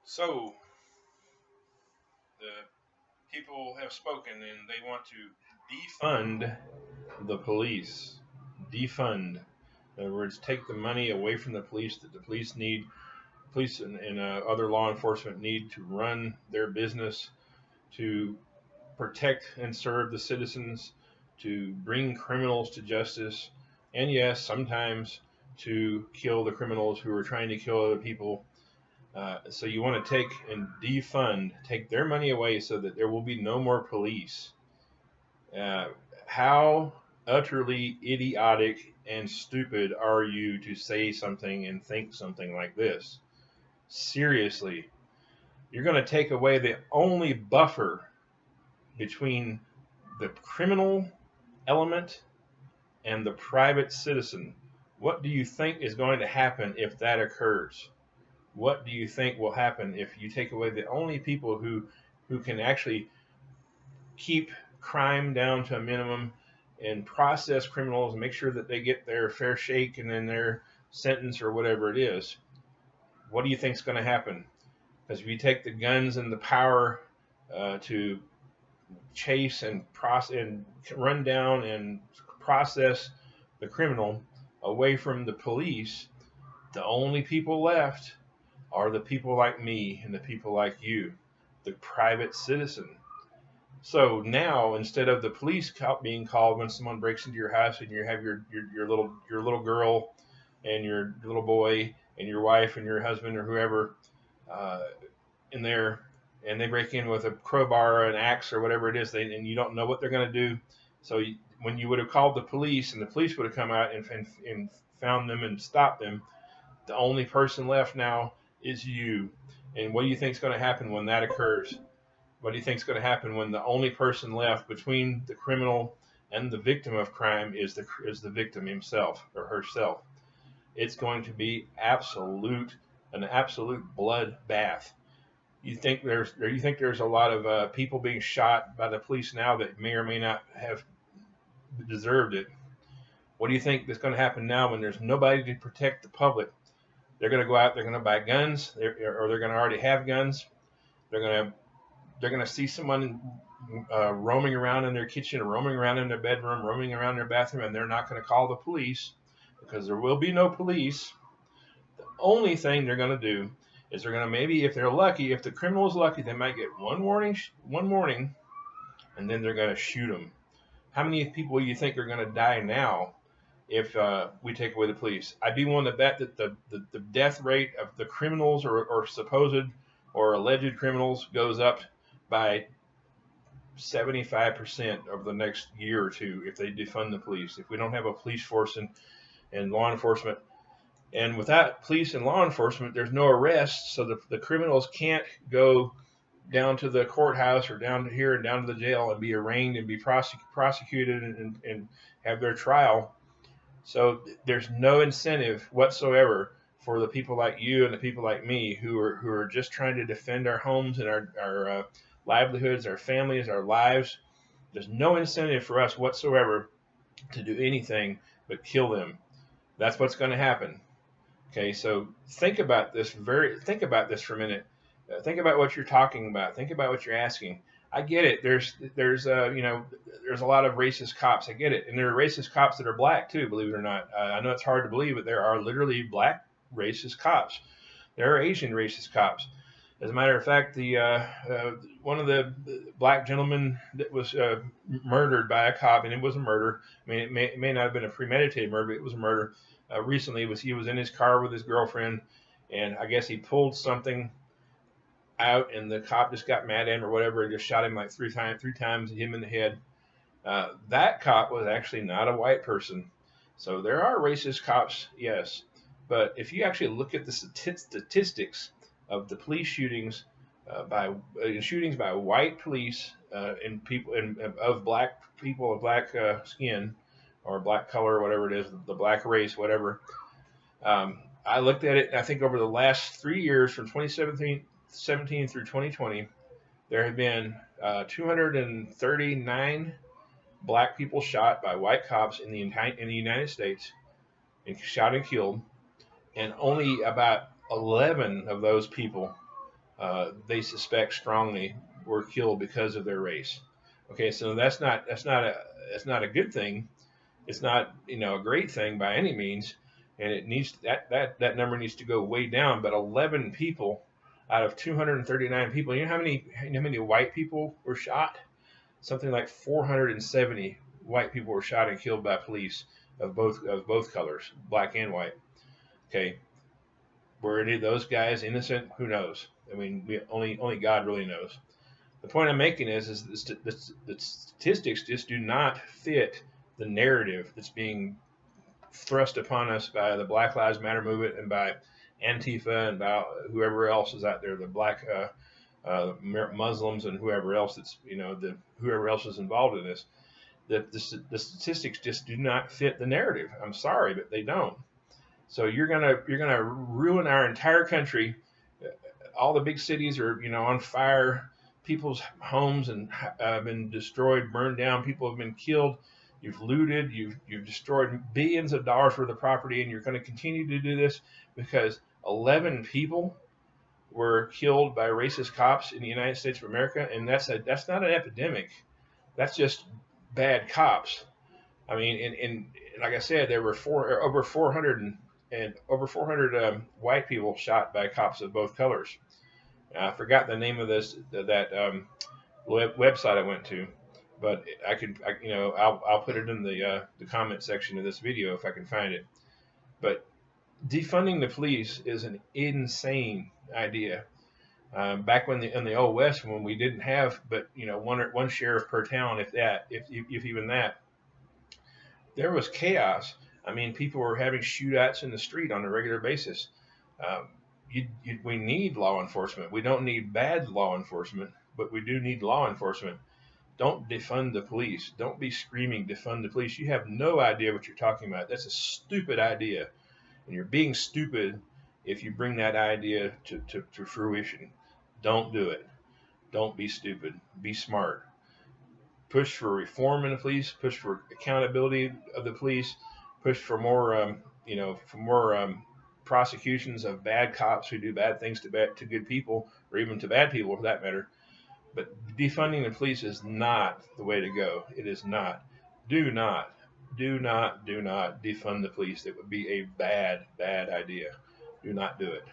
So the people have spoken and they want to defund the police. Defund. In other words, take the money away from the police that the police need. Police and other law enforcement need to run their business, to protect and serve the citizens, to bring criminals to justice, and yes, sometimes to kill the criminals who are trying to kill other people. So you want to take and defund, take their money away so that there will be no more police. Uh, how utterly idiotic and stupid are you to say something and think something like this? Seriously, you're going to take away the only buffer between the criminal element and the private citizen. What do you think is going to happen if that occurs? What do you think will happen if you take away the only people who can actually keep crime down to a minimum and process criminals and make sure that they get their fair shake and then their sentence or whatever it is? What do you think is going to happen? Because if you take the guns and the power to chase and process and run down and process the criminal away from the police, the only people left are the people like me and the people like you, the private citizen. So now, instead of the police being called when someone breaks into your house and you have your little girl and your little boy and your wife and your husband or whoever uh, in there, and they break in with a crowbar or an axe or whatever it is, and you don't know what they're going to do. So when you would have called the police and the police would have come out and found them and stopped them, the only person left now is you. And what do you think is going to happen when that occurs? What do you think is going to happen when the only person left between the criminal and the victim of crime is the victim himself or herself? It's going to be an absolute bloodbath. You think there's a lot of people being shot by the police now that may or may not have deserved it? What do you think is going to happen now when there's nobody to protect the public? They're going to go out. They're going to buy guns, or they're going to already have guns. They're going to they're going to see someone roaming around in their kitchen, roaming around in their bedroom, roaming around their bathroom, and they're not going to call the police because there will be no police. The only thing they're going to do is they're going to, maybe, if they're lucky, if the criminal is lucky, they might get one warning, and then they're going to shoot them. How many people do you think are going to die now if we take away the police? I'd be willing to bet that the death rate of the criminals or supposed or alleged criminals goes up by 75% over the next year or two if they defund the police. If we don't have a police force and law enforcement, and without police and law enforcement, there's no arrests, so the criminals can't go down to the courthouse or down to here and down to the jail and be arraigned and be prosecuted and have their trial. So there's no incentive whatsoever for the people like you and the people like me who are just trying to defend our homes and our livelihoods, our families, our lives. There's no incentive for us whatsoever to do anything but kill them. That's what's going to happen. Okay, so think about this for a minute. Think about what you're talking about. Think about what you're asking. I get it. There's a lot of racist cops. I get it, and there are racist cops that are black too. Believe it or not, I know it's hard to believe, but there are literally black racist cops. There are Asian racist cops. As a matter of fact, the one of the black gentlemen that was murdered by a cop, and it was a murder. I mean, it may not have been a premeditated murder, but it was a murder. Recently, he was in his car with his girlfriend, and I guess he pulled something out, and the cop just got mad at him or whatever, and just shot him like three times, hit him in the head. That cop was actually not a white person. So there are racist cops, yes, but if you actually look at the statistics of the police shootings by white police and people of black people of black skin or black color or whatever it is, the black race, whatever. I looked at it, and I think over the last 3 years, from 2017 through 2020, there have been 239 black people shot by white cops in the United States, and shot and killed, and only about 11 of those people they suspect strongly were killed because of their race. Okay, so that's not a good thing. It's not a great thing by any means, and it needs that number needs to go way down. But 11 people out of 239 people. You know how many white people were shot? Something like 470 white people were shot and killed by police of both colors, black and white. Okay, were any of those guys innocent? Who knows? I mean, only God really knows. The point I'm making is the statistics just do not fit the narrative that's being thrust upon us by the Black Lives Matter movement and by Antifa and by whoever else is out there, the black Muslims and whoever else whoever else is involved in this. The statistics just do not fit the narrative. I'm sorry, but they don't. So you're gonna ruin our entire country. All the big cities are on fire. People's homes have been destroyed, burned down. People have been killed. You've looted. You've destroyed billions of dollars worth of property, and you're going to continue to do this because 11 people were killed by racist cops in the United States of America, and that's not an epidemic. That's just bad cops. I mean, and like I said, there were over 400 and over 400 white people shot by cops of both colors. I forgot the name of that website I went to, but I'll put it in the comment section of this video if I can find it. But defunding the police is an insane idea. Back in the old west, when we didn't have but one sheriff per town, if even that, there was chaos. I mean, people were having shootouts in the street on a regular basis. Um, we need law enforcement. We don't need bad law enforcement, but we do need law enforcement. Don't defund the police. Don't be screaming defund the police. You have no idea what you're talking about. That's a stupid idea, and you're being stupid if you bring that idea to fruition. Don't do it. Don't be stupid. Be smart. Push for reform in the police. Push for accountability of the police. Push for more prosecutions of bad cops who do bad things to good people, or even to bad people for that matter. But defunding the police is not the way to go. It is not. Do not, do not defund the police. It would be a bad idea. Do not do it.